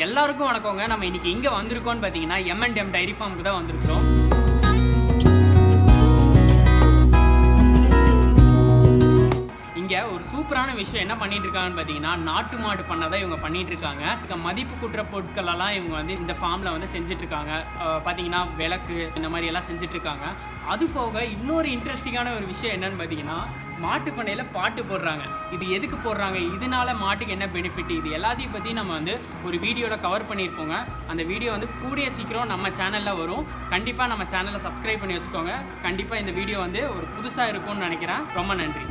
எல்லாருக்கும் வணக்கங்க. நம்ம இன்னைக்கு எங்கே வந்திருக்கோம்னு பார்த்தீங்கன்னா M&M டைரி ஃபார்முக்கு தான் வந்திருக்கிறோம். இங்கே ஒரு சூப்பரான விஷயம் என்ன பண்ணிட்டு இருக்காங்கன்னு பார்த்தீங்கன்னா, நாட்டு மாடு பண்ணை தான் இவங்க பண்ணிட்டு இருக்காங்க. மதிப்பு கூட்டுற பொருட்களெல்லாம் இவங்க வந்து இந்த ஃபார்மில் வந்து செஞ்சுட்டு இருக்காங்க. பார்த்தீங்கன்னா விளக்கு இந்த மாதிரி எல்லாம் செஞ்சுட்டு இருக்காங்க. அது போக இன்னொரு இன்ட்ரெஸ்டிங்கான ஒரு விஷயம் என்னன்னு பார்த்தீங்கன்னா, மாட்டு பண்ணையில் பாட்டு போடுறாங்க. இது எதுக்கு போடுறாங்க, இதனால மாட்டுக்கு என்ன பெனிஃபிட், இது எல்லாத்தையும் பற்றி நம்ம வந்து ஒரு வீடியோவில் கவர் பண்ணியிருப்போங்க. அந்த வீடியோ வந்து கூடிய சீக்கிரம் நம்ம சேனலில் வரும். கண்டிப்பாக நம்ம சேனலை சப்ஸ்கிரைப் பண்ணி வச்சுக்கோங்க. கண்டிப்பாக இந்த வீடியோ வந்து ஒரு புதுசாக இருக்கும்னு நினைக்கிறேன். ரொம்ப நன்றி.